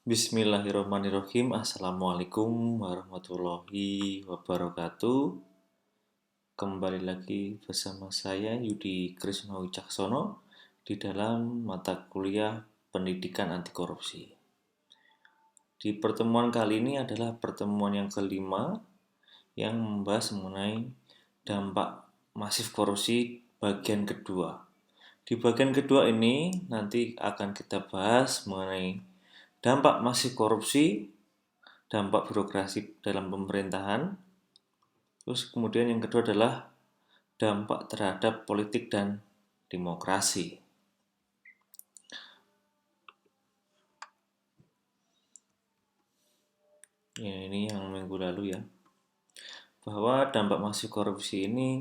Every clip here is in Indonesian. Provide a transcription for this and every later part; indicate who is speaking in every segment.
Speaker 1: Bismillahirrahmanirrahim. Assalamualaikum warahmatullahi wabarakatuh. Kembali lagi bersama saya Yudi Krisno Wicaksono di dalam mata kuliah Pendidikan Anti Korupsi. Di pertemuan kali ini adalah pertemuan yang kelima yang membahas mengenai dampak masif korupsi bagian kedua. Di bagian kedua ini nanti akan kita bahas mengenai dampak masif korupsi, dampak birokrasi dalam pemerintahan. Terus kemudian yang kedua adalah dampak terhadap politik dan demokrasi. Ya, ini yang minggu lalu ya. Bahwa dampak masif korupsi ini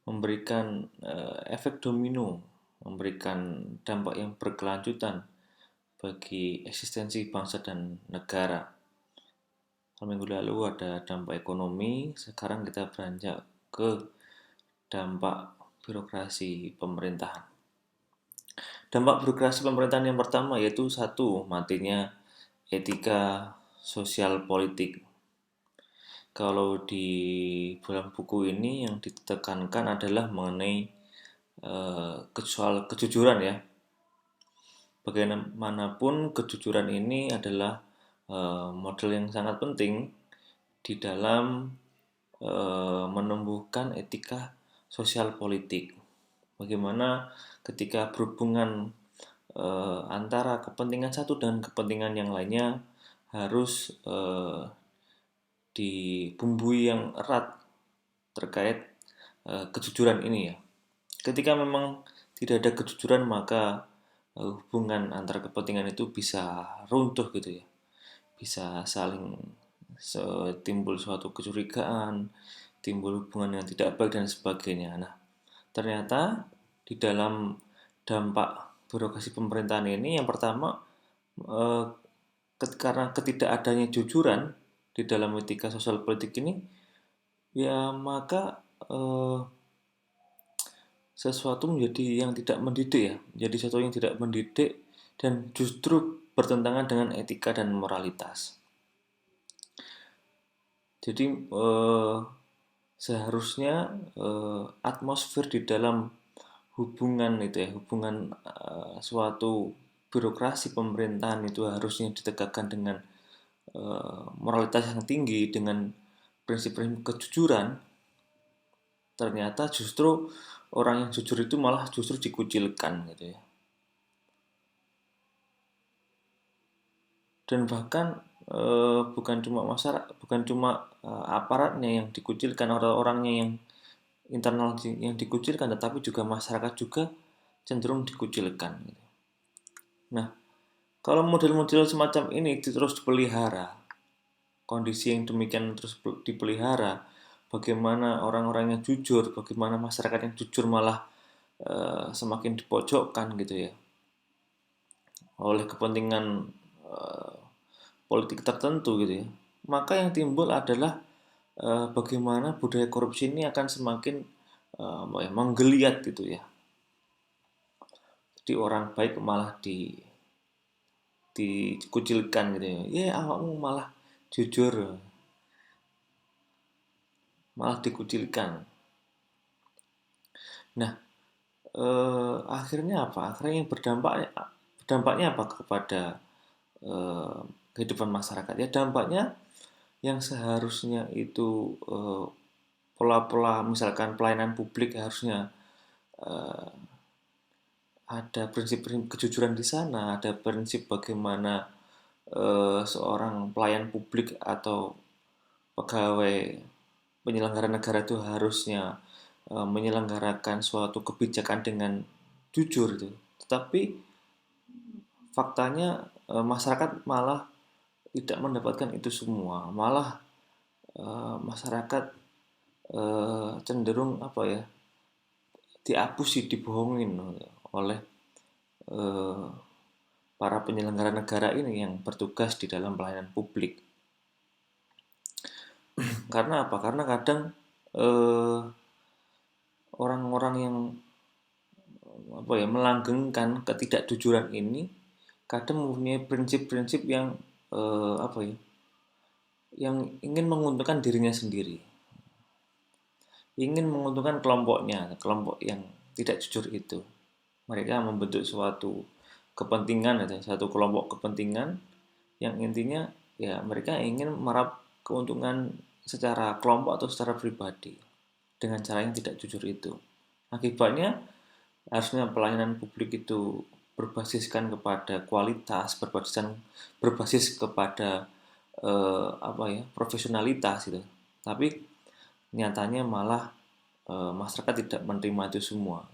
Speaker 1: memberikan efek domino, memberikan dampak yang berkelanjutan bagi eksistensi bangsa dan negara. Minggu lalu ada dampak ekonomi, sekarang kita beranjak ke dampak birokrasi pemerintahan. Dampak birokrasi pemerintahan yang pertama yaitu satu, matinya etika sosial politik. Kalau di dalam buku ini yang ditekankan adalah mengenai soal kejujuran ya. Bagaimanapun kejujuran ini adalah model yang sangat penting di dalam menumbuhkan etika sosial politik. Bagaimana ketika berhubungan antara kepentingan satu dan kepentingan yang lainnya harus dibumbui yang erat terkait kejujuran ini ya. Ketika memang tidak ada kejujuran maka hubungan antara kepentingan itu bisa runtuh gitu ya. Bisa saling timbul suatu kecurigaan, timbul hubungan yang tidak baik dan sebagainya. Nah, ternyata di dalam dampak birokrasi pemerintahan ini yang pertama karena ketidakadanya jujuran di dalam etika sosial politik ini ya maka sesuatu menjadi yang tidak mendidik ya, menjadi sesuatu yang tidak mendidik dan justru bertentangan dengan etika dan moralitas. Jadi seharusnya atmosfer di dalam hubungan itu ya, hubungan suatu birokrasi pemerintahan itu harusnya ditegakkan dengan moralitas yang tinggi, dengan prinsip-prinsip kejujuran. Ternyata justru orang yang jujur itu malah justru dikucilkan gitu ya. Dan bahkan bukan cuma masyarakat, bukan cuma aparatnya yang dikucilkan, orang-orangnya yang internal yang dikucilkan, tetapi juga masyarakat juga cenderung dikucilkan. Gitu. Nah, kalau model-model semacam ini terus dipelihara, kondisi yang demikian terus dipelihara, bagaimana orang-orang yang jujur, bagaimana masyarakat yang jujur malah semakin dipojokkan gitu ya, oleh kepentingan politik tertentu gitu ya, maka yang timbul adalah bagaimana budaya korupsi ini akan semakin menggeliat gitu ya. Jadi orang baik malah dikucilkan gitu ya. Ya awakmu malah jujur, malah dikucilkan. Nah, akhirnya apa? Akhirnya yang berdampaknya apa kepada kehidupan masyarakat? Ya dampaknya yang seharusnya itu pola-pola misalkan pelayanan publik harusnya ada prinsip-prinsip kejujuran di sana, ada prinsip bagaimana seorang pelayan publik atau pegawai penyelenggara negara itu harusnya menyelenggarakan suatu kebijakan dengan jujur itu. Tetapi faktanya masyarakat malah tidak mendapatkan itu semua, malah masyarakat cenderung apa ya, diapusi, dibohongin oleh para penyelenggara negara ini yang bertugas di dalam pelayanan publik. Karena apa? Karena kadang orang-orang yang apa ya melanggengkan ketidakjujuran ini kadang mempunyai prinsip-prinsip yang apa ya, yang ingin menguntungkan dirinya sendiri, ingin menguntungkan kelompoknya, kelompok yang tidak jujur itu. Mereka membentuk suatu kepentingan, ada satu kelompok kepentingan yang intinya ya mereka ingin merap keuntungan secara kelompok atau secara pribadi dengan cara yang tidak jujur itu. Akibatnya harusnya pelayanan publik itu berbasiskan kepada kualitas, berbasis kepada apa ya, profesionalitas gitu. Tapi nyatanya malah masyarakat tidak menerima itu semua.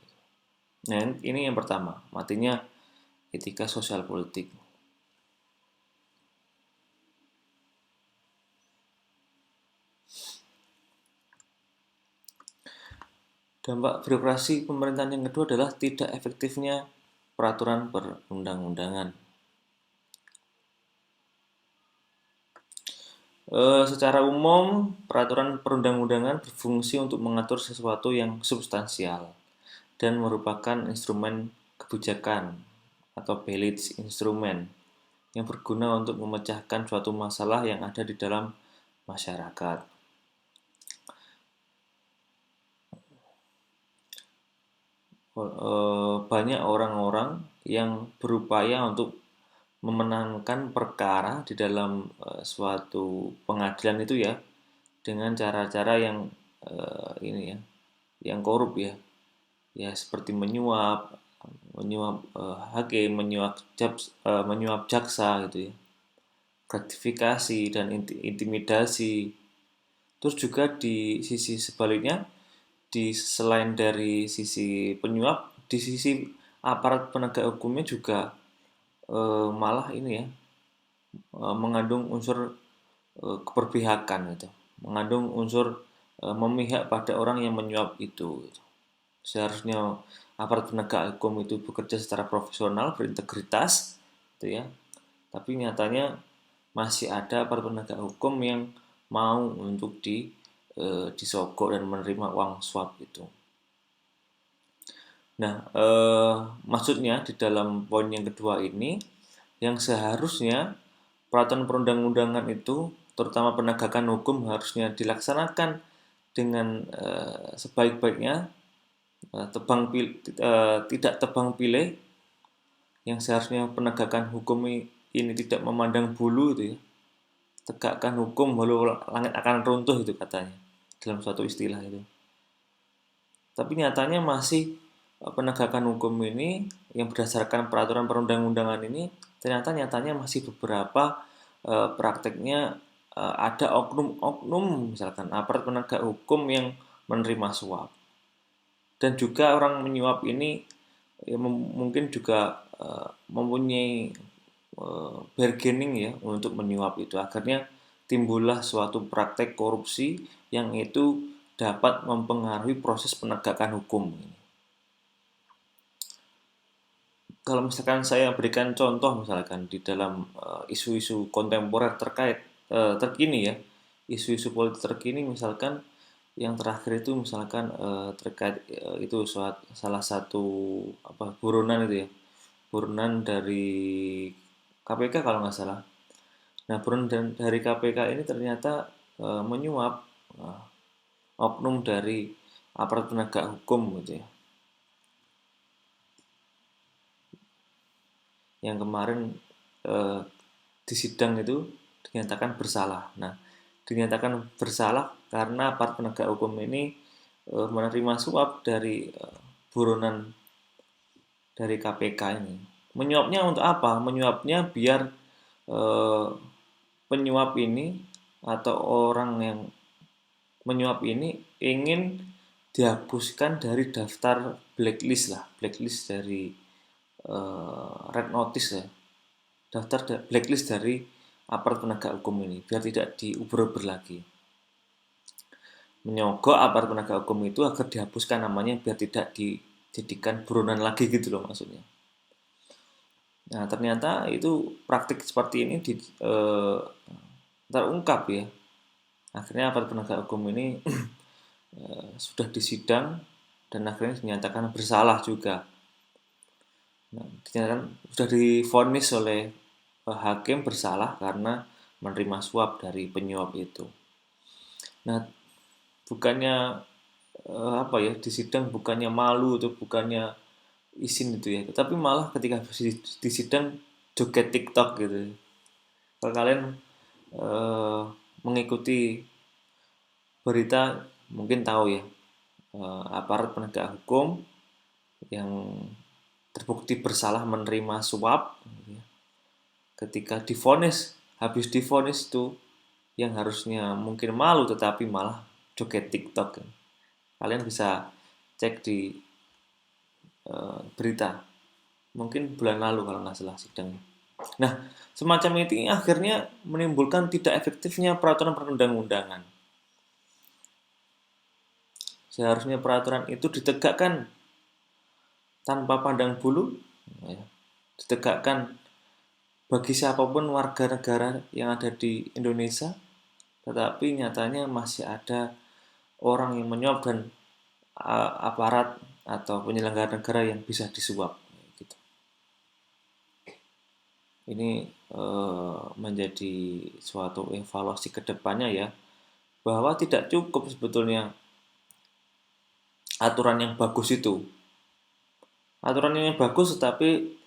Speaker 1: Nah, ini yang pertama, matinya etika sosial politik. Dampak birokrasi pemerintahan yang kedua adalah tidak efektifnya peraturan perundang-undangan. Secara umum, peraturan perundang-undangan berfungsi untuk mengatur sesuatu yang substansial dan merupakan instrumen kebijakan atau balance instrumen yang berguna untuk memecahkan suatu masalah yang ada di dalam masyarakat. Banyak orang-orang yang berupaya untuk memenangkan perkara di dalam suatu pengadilan itu ya dengan cara-cara yang ini ya, yang korup ya, ya seperti menyuap, hakim, menyuap jaksa gitu ya, gratifikasi dan intimidasi. Terus juga di sisi sebaliknya, selain dari sisi penyuap, di sisi aparat penegak hukumnya juga malah ini ya, mengandung unsur keberpihakan gitu, mengandung unsur memihak pada orang yang menyuap itu gitu. Seharusnya aparat penegak hukum itu bekerja secara profesional, berintegritas gitu ya, tapi nyatanya masih ada aparat penegak hukum yang mau untuk disogok dan menerima uang suap itu. Nah, maksudnya di dalam poin yang kedua ini, yang seharusnya peraturan perundang-undangan itu, terutama penegakan hukum harusnya dilaksanakan dengan sebaik-baiknya, tidak tebang pilih, yang seharusnya penegakan hukum ini tidak memandang bulu itu ya, tegakkan hukum walau langit akan runtuh itu katanya dalam suatu istilah itu. Tapi nyatanya masih penegakan hukum ini yang berdasarkan peraturan perundang-undangan ini ternyata nyatanya masih beberapa prakteknya ada oknum-oknum misalkan aparat penegak hukum yang menerima suap. Dan juga orang menyuap ini ya, mungkin juga mempunyai bargaining ya untuk menyuap itu. Akhirnya timbullah suatu praktek korupsi yang itu dapat mempengaruhi proses penegakan hukum. Kalau misalkan saya berikan contoh misalkan di dalam isu-isu kontemporer terkini ya, isu-isu politik terkini misalkan yang terakhir itu misalkan terkait itu salah satu buronan itu ya, buronan dari KPK kalau nggak salah. Nah, buronan dari KPK ini ternyata menyuap oknum dari aparat penegak hukum gitu ya, yang kemarin eh, di sidang itu dinyatakan bersalah. Nah, dinyatakan bersalah karena aparat penegak hukum ini menerima suap dari buronan dari KPK ini. Menyuapnya untuk apa? Menyuapnya biar eh, penyuap ini atau orang yang menyuap ini ingin dihapuskan dari daftar blacklist lah, blacklist dari red notice ya, daftar blacklist dari aparat penegak hukum ini biar tidak diuber-uber lagi, menyogok aparat penegak hukum itu agar dihapuskan namanya biar tidak dijadikan buronan lagi gitu loh maksudnya. Nah ternyata itu praktik seperti ini terungkap ya, akhirnya aparat penegak hukum ini sudah disidang dan akhirnya dinyatakan bersalah juga. Nah, dinyatakan sudah divonis oleh hakim bersalah karena menerima suap dari penyuap itu. Nah, bukannya apa ya, di sidang bukannya malu atau bukannya izin itu ya, tapi malah ketika di sidang joget TikTok gitu. Kalau kalian eh, mengikuti berita mungkin tahu ya, aparat penegak hukum yang terbukti bersalah menerima suap ketika divonis, habis divonis itu yang harusnya mungkin malu tetapi malah joget TikTok. Kalian bisa cek di berita mungkin bulan lalu kalau nggak salah sidangnya. Nah, semacam itu akhirnya menimbulkan tidak efektifnya peraturan perundang-undangan. Seharusnya peraturan itu ditegakkan tanpa pandang bulu, ya, ditegakkan bagi siapapun warga negara yang ada di Indonesia, tetapi nyatanya masih ada orang yang menyuap dan aparat atau penyelenggara negara yang bisa disuap. Gitu. Ini menjadi suatu evaluasi ke depannya ya, bahwa tidak cukup sebetulnya aturan yang bagus itu. Aturan yang bagus tetapi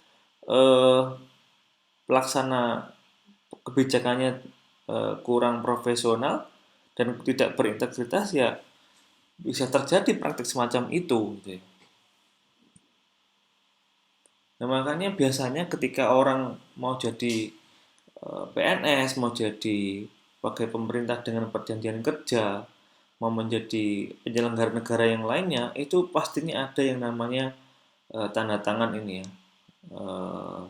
Speaker 1: eh, pelaksana kebijakannya kurang profesional dan tidak berintegritas, ya bisa terjadi praktik semacam itu gitu ya. Nah, makanya biasanya ketika orang mau jadi PNS, mau jadi pegawai pemerintah dengan perjanjian kerja, mau menjadi penyelenggara negara yang lainnya, itu pastinya ada yang namanya tanda tangan ini ya. Eh,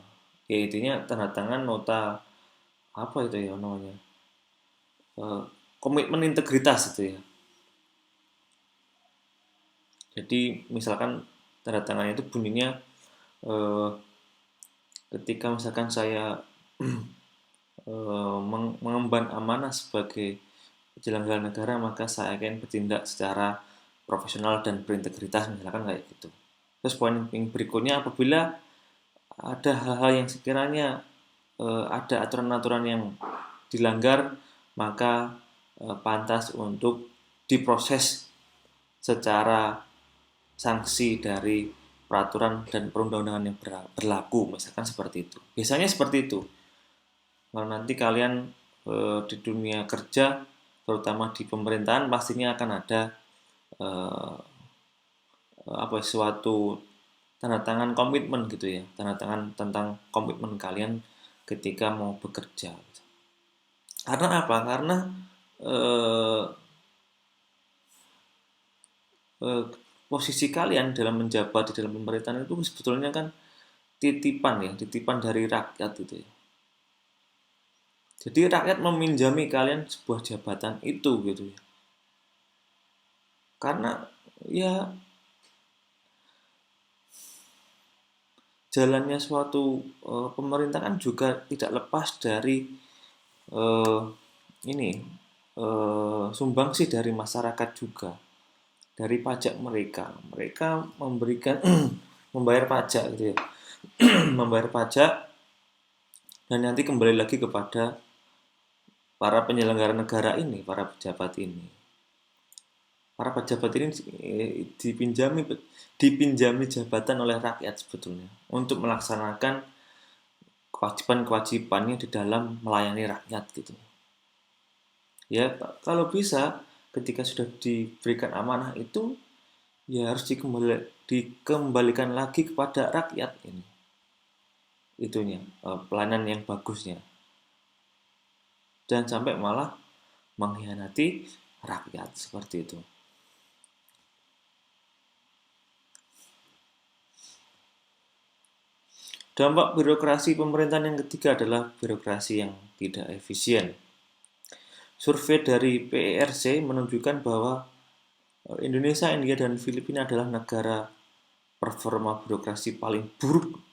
Speaker 1: ya intinya tanda tangan nota apa itu ya namanya? Eh, komitmen integritas itu ya. Jadi misalkan tanda tangan itu bunyinya eh, ketika misalkan saya mengemban amanah sebagai penyelenggara negara, maka saya akan bertindak secara profesional dan berintegritas, misalkan kayak gitu. Terus poin yang berikutnya, apabila ada hal-hal yang sekiranya ada aturan-aturan yang dilanggar, maka pantas untuk diproses secara sanksi dari peraturan dan perundang-undangan yang berlaku, misalkan seperti itu. Biasanya seperti itu. Kalau nanti kalian di dunia kerja, terutama di pemerintahan, pastinya akan ada eh, apa suatu tanda tangan komitmen gitu ya, tanda tangan tentang komitmen kalian ketika mau bekerja. Karena apa? Karena eh, eh, posisi kalian dalam menjabat di dalam pemerintahan itu sebetulnya kan titipan ya, titipan dari rakyat itu ya. Jadi rakyat meminjami kalian sebuah jabatan itu gitu ya. Karena ya jalannya suatu pemerintahan juga tidak lepas dari eh, ini sumbangsi dari masyarakat juga, dari pajak mereka. Mereka memberikan membayar pajak gitu ya. Membayar pajak dan nanti kembali lagi kepada para penyelenggara negara ini, para pejabat ini. Para pejabat ini dipinjami jabatan oleh rakyat sebetulnya untuk melaksanakan kewajiban-kewajibannya di dalam melayani rakyat gitu. Ya, kalau bisa ketika sudah diberikan amanah itu ya harus dikembalikan lagi kepada rakyat ini. Itunya, pelayanan yang bagusnya. Dan sampai malah mengkhianati rakyat seperti itu. Dampak birokrasi pemerintahan yang ketiga adalah birokrasi yang tidak efisien. Survei dari PERC menunjukkan bahwa Indonesia, India, dan Filipina adalah negara performa birokrasi paling buruk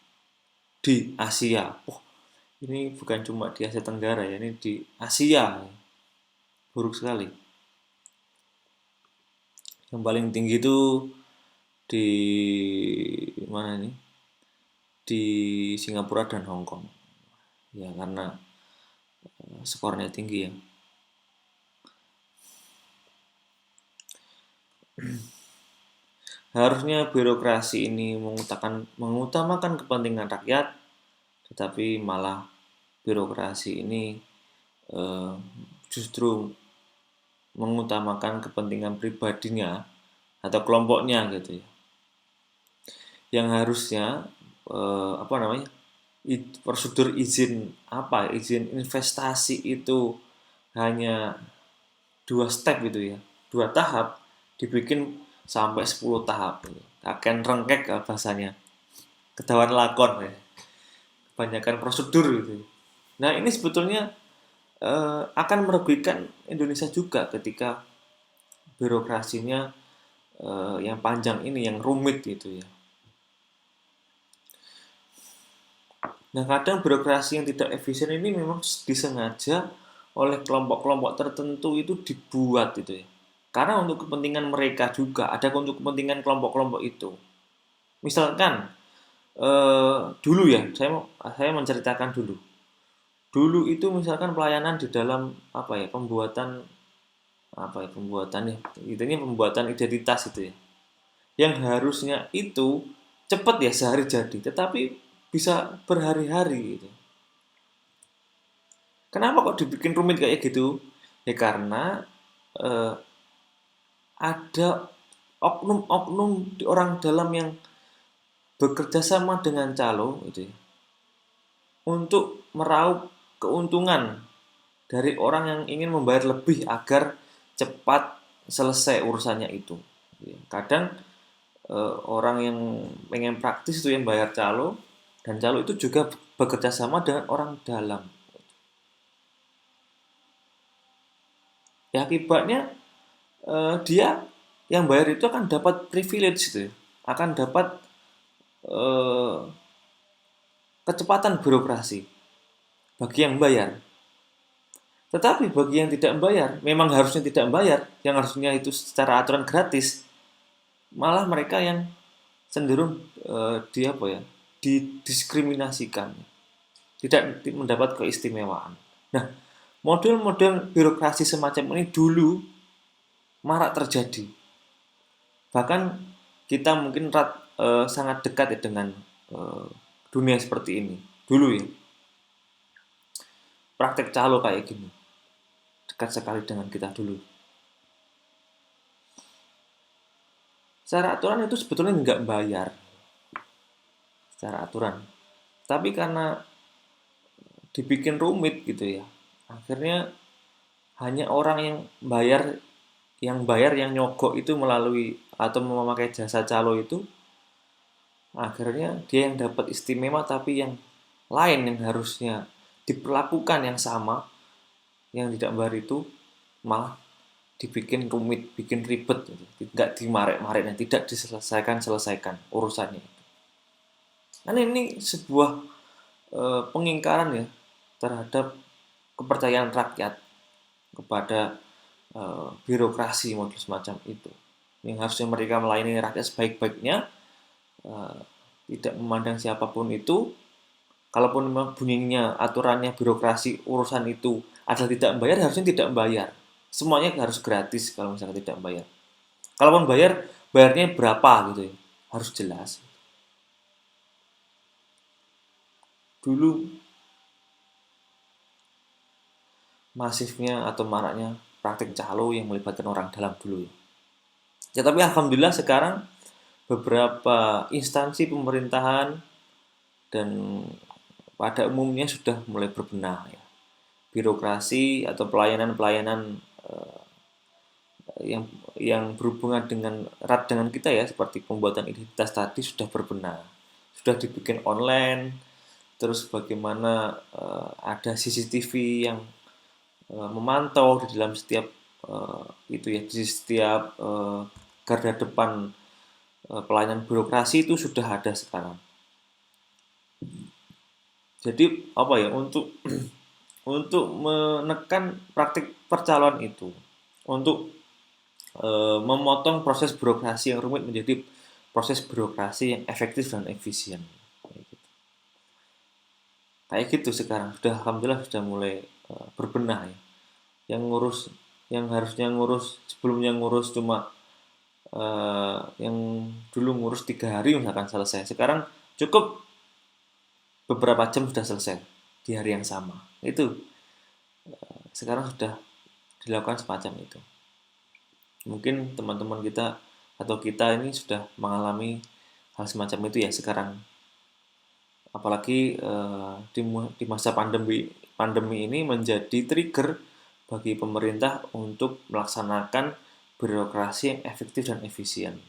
Speaker 1: di Asia. Oh, ini bukan cuma di Asia Tenggara ya, ini di Asia. Buruk sekali. Yang paling tinggi itu di mana ini? di Singapura dan Hong Kong. Ya karena skornya tinggi ya. Harusnya birokrasi ini mengutamakan kepentingan rakyat, tetapi malah birokrasi ini justru mengutamakan kepentingan pribadinya atau kelompoknya gitu ya. Yang harusnya prosedur izin investasi itu hanya 2 step gitu ya, 2 tahap, dibikin sampai 10 tahap gitu. Akan rengkek bahasanya, ketahuan lakon ya, kebanyakan prosedur gitu. Nah ini sebetulnya akan merugikan Indonesia juga ketika birokrasinya yang panjang ini, yang rumit gitu ya. Nah, kadang birokrasi yang tidak efisien ini memang disengaja oleh kelompok-kelompok tertentu itu dibuat gitu ya. Karena untuk kepentingan mereka juga, ada untuk kepentingan kelompok-kelompok itu. Misalkan dulu ya, saya menceritakan dulu. Dulu itu misalkan pelayanan di dalam pembuatan identitas itu ya. Yang harusnya itu cepat ya, sehari jadi, tetapi bisa berhari-hari gitu. Kenapa kok dibikin rumit kayak gitu? Ya karena eh, ada oknum-oknum di orang dalam yang bekerja sama dengan calo gitu ya, untuk meraup keuntungan dari orang yang ingin membayar lebih agar cepat selesai urusannya itu. Kadang orang yang pengen praktis itu yang bayar calo, dan calo itu juga bekerja sama dengan orang dalam. Ya akibatnya dia yang bayar itu akan dapat privilege gitu ya. Akan dapat eh, kecepatan birokrasi bagi yang bayar. Tetapi bagi yang tidak membayar, memang harusnya tidak membayar, yang harusnya itu secara aturan gratis, malah mereka yang cenderung didiskriminasikan, tidak mendapat keistimewaan. Nah, model-model birokrasi semacam ini dulu marak terjadi. Bahkan kita mungkin sangat dekat ya dengan dunia seperti ini. Dulu ya, praktek calo kayak gini. Dekat sekali dengan kita dulu. Secara aturan itu sebetulnya nggak bayar. Secara aturan. Tapi karena dibikin rumit gitu ya, akhirnya hanya orang yang nyogok itu melalui atau memakai jasa calo itu, akhirnya dia yang dapat istimewa, tapi yang lain yang harusnya diperlakukan yang sama, yang tidak bayar itu malah dibikin rumit, bikin ribet, tidak dimarek-marek dan tidak diselesaikan urusannya. Kan ini sebuah pengingkaran ya terhadap kepercayaan rakyat kepada birokrasi model semacam itu. Yang harusnya mereka melayani rakyat sebaik-baiknya, uh, tidak memandang siapapun itu. Kalaupun memang bunyinya aturannya birokrasi urusan itu adalah tidak membayar, harusnya tidak membayar. Semuanya harus gratis kalau misalnya tidak membayar. Kalaupun bayar, bayarnya berapa gitu ya, harus jelas. Dulu masifnya atau maraknya praktik calo yang melibatkan orang dalam dulu ya. Ya tapi alhamdulillah sekarang beberapa instansi pemerintahan dan pada umumnya sudah mulai berbenah ya. Birokrasi atau pelayanan-pelayanan yang berhubungan dengan erat dengan kita ya, seperti pembuatan identitas tadi sudah berbenah, sudah dibikin online. Terus bagaimana ada CCTV yang memantau di dalam setiap itu ya, di setiap garda depan pelayanan birokrasi itu sudah ada sekarang. Jadi apa ya, untuk menekan praktik percaloan itu, untuk memotong proses birokrasi yang rumit menjadi proses birokrasi yang efektif dan efisien. Kayak gitu sekarang sudah alhamdulillah sudah mulai berbenah ya. Yang ngurus yang harusnya ngurus sebelumnya ngurus cuma yang dulu ngurus 3 hari misalkan selesai. Sekarang cukup beberapa jam sudah selesai di hari yang sama. Itu sekarang sudah dilakukan semacam itu. Mungkin teman-teman kita atau kita ini sudah mengalami hal semacam itu ya sekarang. Apalagi di masa pandemi ini menjadi trigger bagi pemerintah untuk melaksanakan birokrasi yang efektif dan efisien.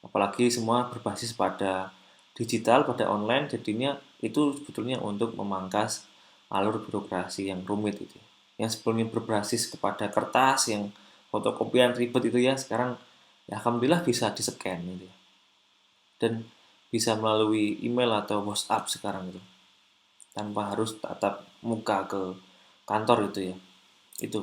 Speaker 1: Apalagi semua berbasis pada digital, pada online, jadinya itu sebetulnya untuk memangkas alur birokrasi yang rumit itu. Yang sebelumnya berbasis kepada kertas yang fotokopian ribet itu ya, sekarang ya alhamdulillah bisa di-scan gitu. Dan bisa melalui email atau WhatsApp sekarang itu. Tanpa harus tatap muka ke kantor itu ya. Itu.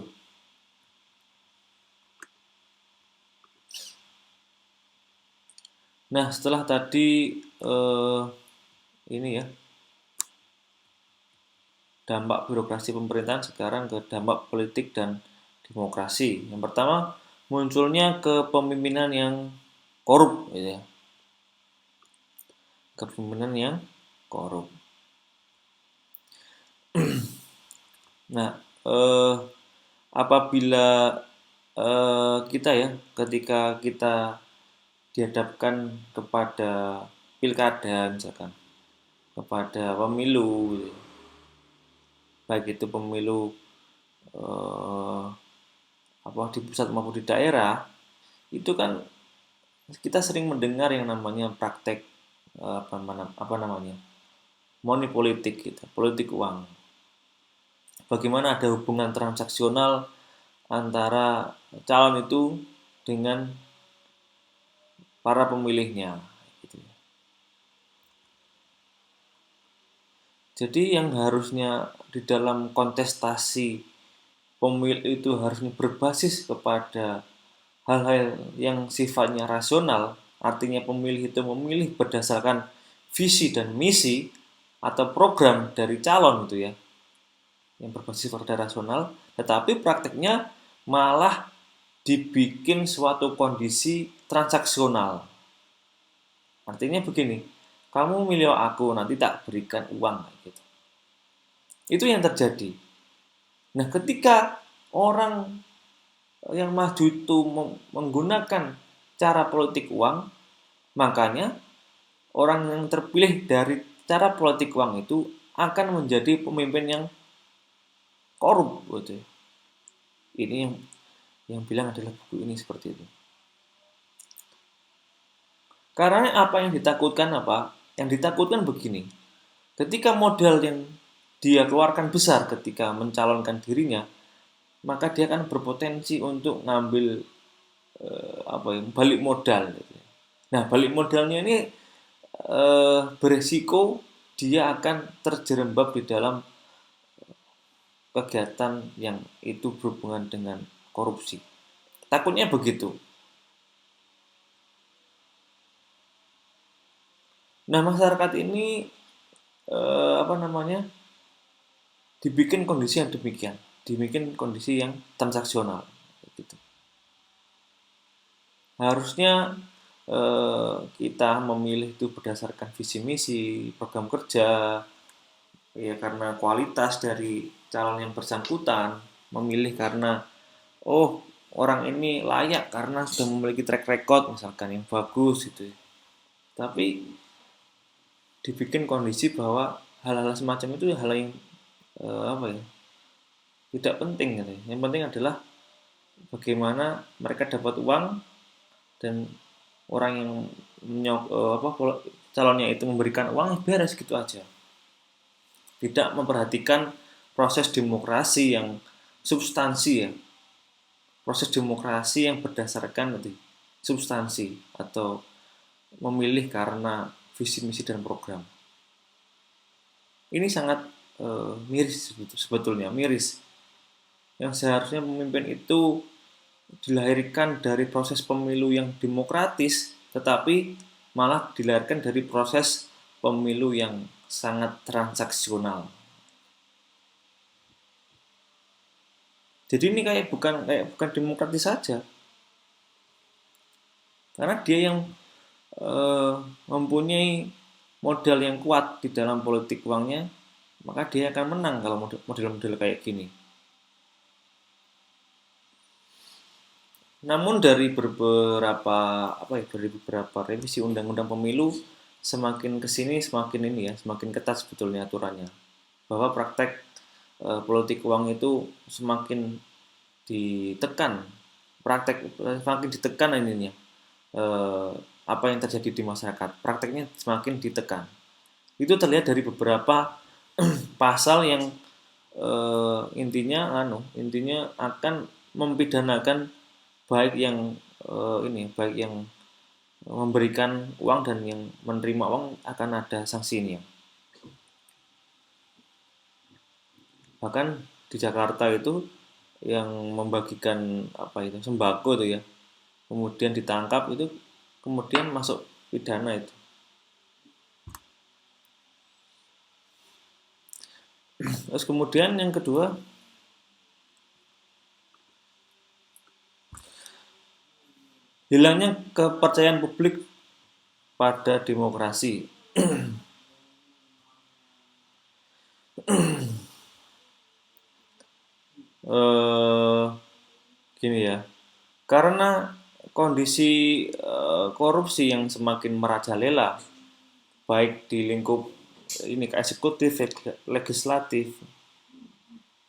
Speaker 1: Nah, setelah tadi ini ya, dampak birokrasi pemerintahan, sekarang ke dampak politik dan demokrasi. Yang pertama, munculnya kepemimpinan yang korup gitu ya. Kepemimpinan yang korup. Nah, apabila kita ya, ketika kita dihadapkan kepada pilkada misalkan, kepada pemilu gitu ya, baik itu pemilu di pusat maupun di daerah, itu kan kita sering mendengar yang namanya praktek apa namanya money politik gitu, politik uang. Bagaimana ada hubungan transaksional antara calon itu dengan para pemilihnya. Gitu. Jadi yang harusnya di dalam kontestasi pemilih itu harusnya berbasis kepada hal-hal yang sifatnya rasional, artinya pemilih itu memilih berdasarkan visi dan misi atau program dari calon itu ya, yang berbasis pada rasional, tetapi prakteknya malah dibikin suatu kondisi transaksional. Artinya begini, kamu milih aku, nanti tak berikan uang gitu. Itu yang terjadi. Nah, ketika orang yang maju itu menggunakan cara politik uang, makanya orang yang terpilih dari cara politik uang itu akan menjadi pemimpin yang korup gitu. Ini yang bilang adalah buku ini seperti itu. Karena apa yang ditakutkan apa? Yang ditakutkan begini. Ketika modal yang dia keluarkan besar ketika mencalonkan dirinya, maka dia akan berpotensi untuk ngambil balik modal. Nah, balik modalnya ini beresiko dia akan terjerembab di dalam kegiatan yang itu berhubungan dengan korupsi. Takutnya begitu. Nah, masyarakat ini dibikin kondisi yang demikian, dibikin kondisi yang transaksional. Gitu. Harusnya kita memilih itu berdasarkan visi misi, program kerja, ya karena kualitas dari calon yang bersangkutan, memilih karena orang ini layak karena sudah memiliki track record misalkan yang bagus gitu. Tapi dibikin kondisi bahwa hal-hal semacam itu hal yang tidak penting gitu. Yang penting adalah bagaimana mereka dapat uang dan orang yang calonnya itu memberikan uang beres gitu aja. Tidak memperhatikan proses demokrasi yang substansi ya. Proses demokrasi yang berdasarkan substansi atau memilih karena visi misi dan program. Ini sangat miris sebetulnya, miris. Yang seharusnya pemimpin itu dilahirkan dari proses pemilu yang demokratis, tetapi malah dilahirkan dari proses pemilu yang sangat transaksional. Jadi ini bukan demokratis saja, karena dia yang mempunyai modal yang kuat di dalam politik uangnya, maka dia akan menang kalau model-model kayak gini. Namun dari beberapa revisi undang-undang pemilu, semakin kesini semakin ketat sebetulnya aturannya, bahwa praktek politik uang itu semakin ditekan, semakin ditekan ininya, apa yang terjadi di masyarakat, prakteknya semakin ditekan. Itu terlihat dari beberapa pasal yang intinya akan mempidanakan baik yang memberikan uang dan yang menerima uang, akan ada sanksinya. Bahkan di Jakarta itu yang membagikan sembako itu ya, kemudian ditangkap itu, kemudian masuk pidana itu. Terus kemudian yang kedua, hilangnya kepercayaan publik pada demokrasi. Gini ya, karena kondisi korupsi yang semakin merajalela, baik di lingkup eksekutif, legislatif,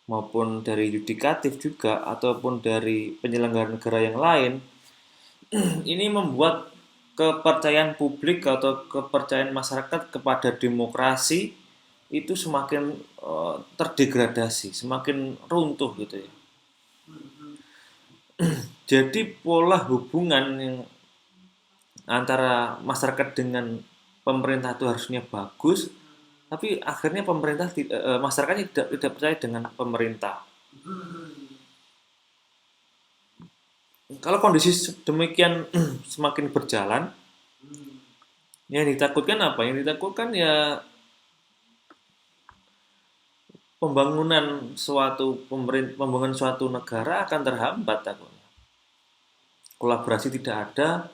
Speaker 1: maupun dari yudikatif juga, ataupun dari penyelenggara negara yang lain, ini membuat kepercayaan publik atau kepercayaan masyarakat kepada demokrasi itu semakin terdegradasi, semakin runtuh gitu ya. Jadi pola hubungan yang antara masyarakat dengan pemerintah itu harusnya bagus, tapi akhirnya masyarakatnya tidak percaya dengan pemerintah. Kalau kondisi demikian semakin berjalan, yang ditakutkan apa? Yang ditakutkan ya pembangunan suatu negara akan terhambat takutnya. Kolaborasi tidak ada,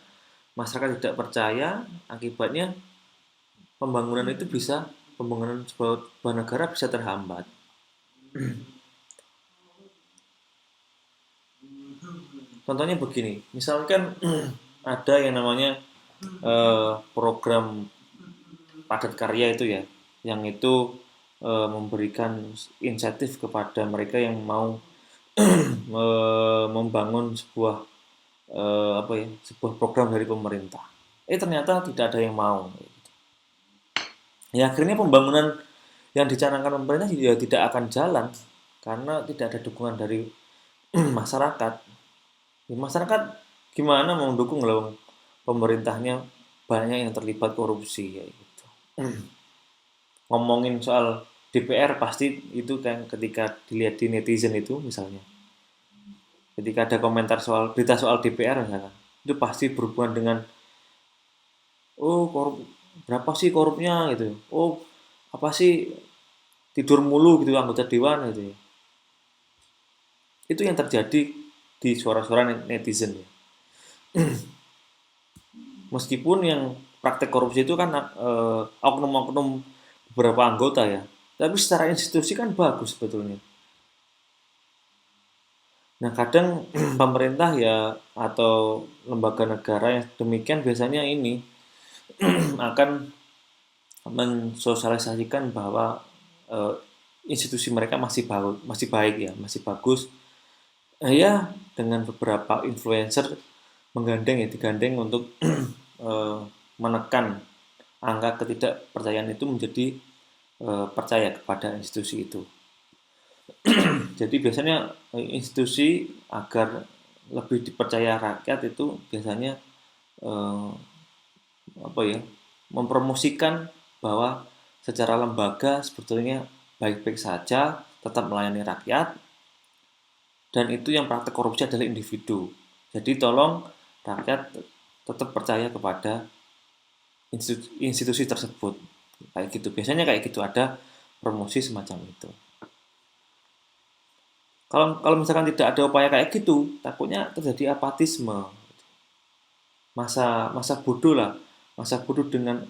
Speaker 1: masyarakat tidak percaya, akibatnya pembangunan sebuah negara bisa terhambat. Contohnya begini, misalkan ada yang namanya program padat karya itu ya, yang itu memberikan insentif kepada mereka yang mau membangun sebuah program dari pemerintah. Ternyata tidak ada yang mau. Ya akhirnya pembangunan yang dicanangkan pemerintah ya tidak akan jalan karena tidak ada dukungan dari masyarakat. Ya, masyarakat gimana mau mendukung kalau pemerintahnya banyak yang terlibat korupsi ya gitu. Ngomongin soal DPR pasti itu kan ketika dilihat di netizen itu misalnya, ketika ada komentar berita soal DPR misalnya, itu pasti berhubungan dengan berapa sih korupnya gitu, apa sih tidur mulu gitu anggota dewan gitu ya. Itu yang terjadi di suara-suara netizen ya. Meskipun yang praktek korupsi itu kan oknum-oknum beberapa anggota ya, tapi secara institusi kan bagus sebetulnya. Nah kadang pemerintah ya atau lembaga negara yang demikian biasanya ini akan mensosialisasikan bahwa institusi mereka masih baik ya, masih bagus. Ya dengan beberapa influencer digandeng untuk menekan angka ketidakpercayaan itu menjadi percaya kepada institusi itu. Jadi biasanya institusi agar lebih dipercaya rakyat itu biasanya mempromosikan bahwa secara lembaga sebetulnya baik-baik saja, tetap melayani rakyat, dan itu yang praktek korupsi adalah individu. Jadi tolong rakyat tetap percaya kepada institusi tersebut. Kayak gitu. Biasanya kayak gitu, ada promosi semacam itu. Kalau kalau misalkan tidak ada upaya kayak gitu, takutnya terjadi apatisme, masa masa bodoh lah, masa bodoh dengan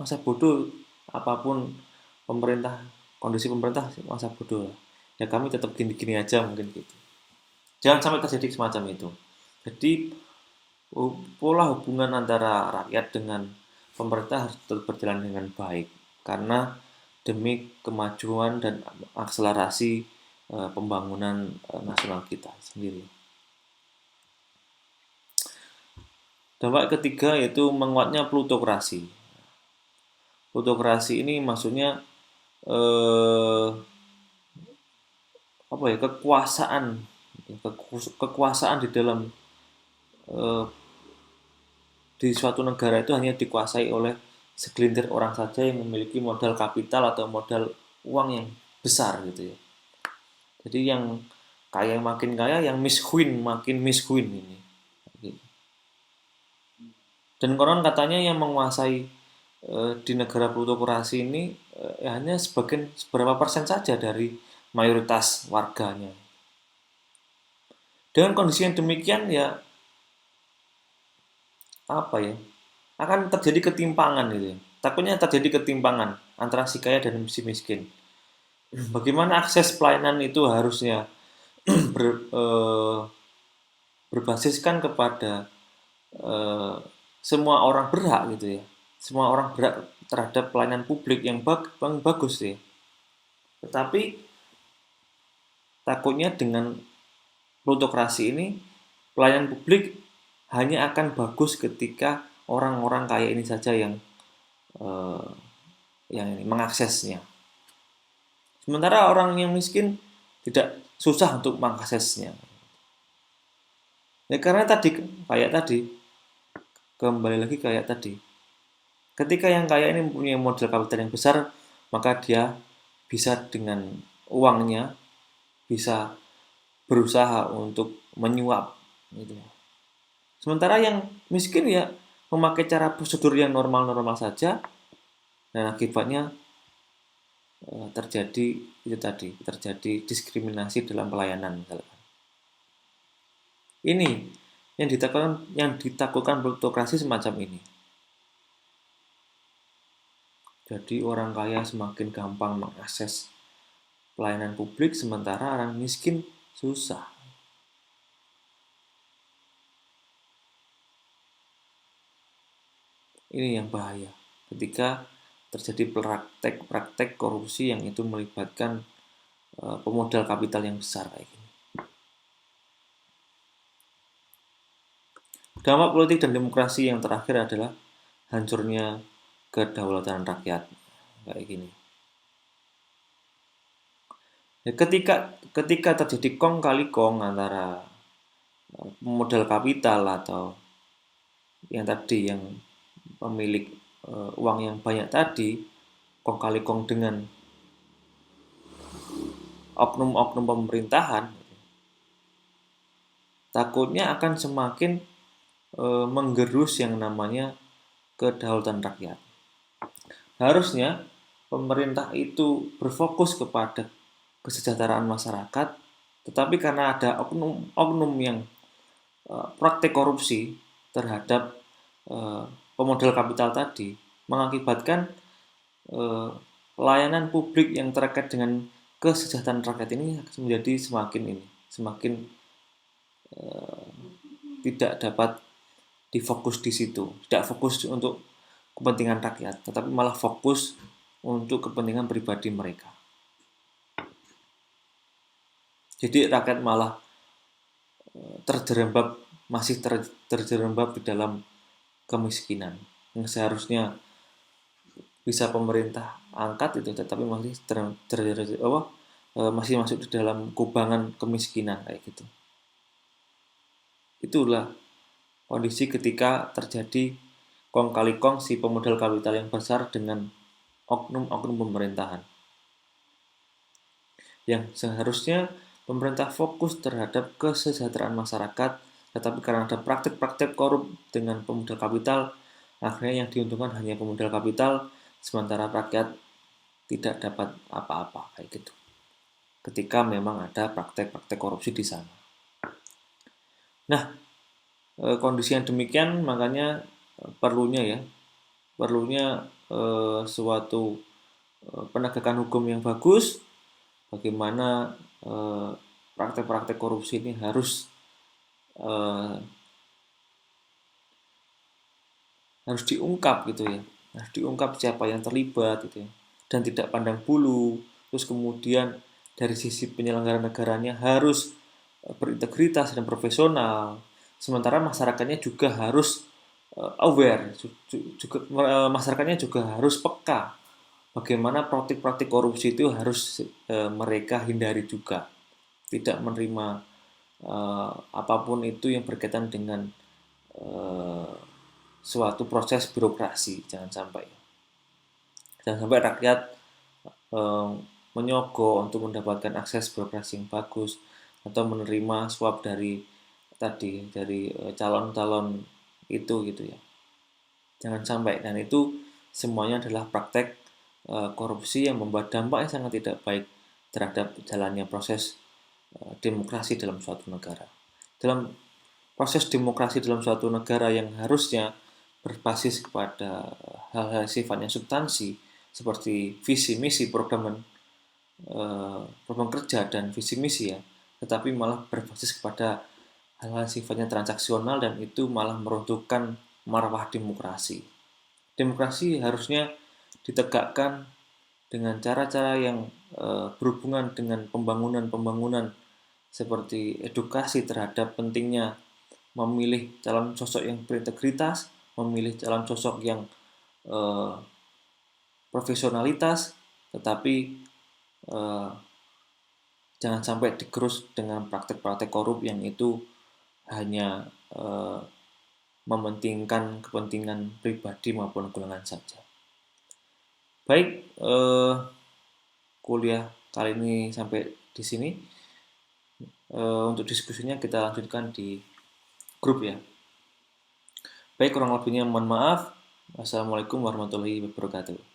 Speaker 1: masa bodoh apapun pemerintah, kondisi pemerintah masa bodoh lah. Ya kami tetap gini-gini aja mungkin gitu. Jangan sampai terjadi semacam itu. Jadi pola hubungan antara rakyat dengan pemerintah harus tetap berjalan dengan baik karena demi kemajuan dan akselerasi pembangunan nasional kita sendiri. Dampak ketiga yaitu menguatnya plutokrasi. Plutokrasi ini maksudnya eh, apa ya, kekuasaan di dalam eh, di suatu negara itu hanya dikuasai oleh segelintir orang saja yang memiliki modal kapital atau modal uang yang besar gitu ya. Jadi yang kaya makin kaya, yang miskin makin miskin ini. Dan konon katanya yang menguasai di negara plutokrasi ini hanya sebagian seberapa persen saja dari mayoritas warganya. Dengan kondisi yang demikian ya apa ya, akan terjadi ketimpangan gitu ya. Takutnya terjadi ketimpangan antara si kaya dan si miskin. Bagaimana akses pelayanan itu harusnya ber, berbasiskan kepada eh, semua orang berhak gitu ya. Semua orang berhak terhadap pelayanan publik yang bagus ya. Tetapi takutnya dengan plutokrasi ini pelayanan publik hanya akan bagus ketika orang-orang kaya ini saja eh, yang ini mengaksesnya. Sementara orang yang miskin tidak susah untuk mengaksesnya. Ya karena tadi kembali lagi kayak tadi. Ketika yang kaya ini mempunyai modal kapital yang besar, maka dia bisa dengan uangnya bisa berusaha untuk menyuap gitu. Sementara yang miskin ya memakai cara prosedur yang normal-normal saja dan akibatnya terjadi itu tadi, terjadi diskriminasi dalam pelayanan misalkan. Ini yang ditakutkan plutokrasi semacam ini. Jadi orang kaya semakin gampang mengakses pelayanan publik sementara orang miskin susah. Ini yang bahaya ketika terjadi praktek-praktek korupsi yang itu melibatkan pemodal kapital yang besar kayak gini. Dampak politik dan demokrasi yang terakhir adalah hancurnya kedaulatan rakyat kayak gini. Ya, ketika terjadi kong kali kong antara modal kapital atau yang tadi yang pemilik uang yang banyak tadi, kong kali kong dengan oknum-oknum pemerintahan, takutnya akan semakin menggerus yang namanya kedaulatan rakyat. Harusnya pemerintah itu berfokus kepada kesejahteraan masyarakat, tetapi karena ada oknum-oknum yang praktek korupsi terhadap pemodal kapital tadi, mengakibatkan pelayanan publik yang terkait dengan kesejahteraan rakyat ini menjadi semakin tidak dapat difokus di situ, tidak fokus untuk kepentingan rakyat, tetapi malah fokus untuk kepentingan pribadi mereka. Jadi rakyat malah terjerembab masih terjerembab di dalam kemiskinan yang seharusnya bisa pemerintah angkat itu, tetapi masih masih masuk di dalam kubangan kemiskinan kayak gitu. Itulah kondisi ketika terjadi kong kali kong si pemodal kapital yang besar dengan oknum-oknum pemerintahan. Yang seharusnya pemerintah fokus terhadap kesejahteraan masyarakat, tetapi karena ada praktek-praktek korup dengan pemodal kapital, akhirnya yang diuntungkan hanya pemodal kapital, sementara rakyat tidak dapat apa-apa kayak gitu. Ketika memang ada praktek-praktek korupsi di sana. Nah, kondisi yang demikian makanya perlunya suatu penegakan hukum yang bagus, bagaimana praktek-praktek korupsi ini eh, harus diungkap gitu ya, harus diungkap siapa yang terlibat gitu ya, dan tidak pandang bulu. Terus kemudian dari sisi penyelenggara negaranya harus berintegritas dan profesional, sementara masyarakatnya juga harus aware, juga masyarakatnya juga harus peka bagaimana praktik-praktik korupsi itu harus mereka hindari juga, tidak menerima apapun itu yang berkaitan dengan eh, suatu proses birokrasi. Jangan sampai rakyat eh, menyogok untuk mendapatkan akses birokrasi yang bagus atau menerima suap dari calon-calon itu gitu ya. Jangan sampai, dan itu semuanya adalah praktek korupsi yang membuat dampak yang sangat tidak baik terhadap jalannya proses demokrasi dalam suatu negara. Dalam proses demokrasi dalam suatu negara yang harusnya berbasis kepada hal-hal sifatnya substansi seperti visi misi program kerja dan visi misi ya, tetapi malah berbasis kepada hal-hal sifatnya transaksional, dan itu malah meruntuhkan marwah demokrasi. Demokrasi harusnya ditegakkan dengan cara-cara yang berhubungan dengan pembangunan-pembangunan seperti edukasi terhadap pentingnya memilih calon sosok yang berintegritas, memilih calon sosok yang eh, profesionalitas, tetapi eh, jangan sampai digerus dengan praktek-praktek korup yang itu hanya mementingkan kepentingan pribadi maupun golongan saja. Baik, kuliah kali ini sampai di sini. Untuk diskusinya kita lanjutkan di grup ya. Baik, kurang lebihnya mohon maaf. Wassalamualaikum warahmatullahi wabarakatuh.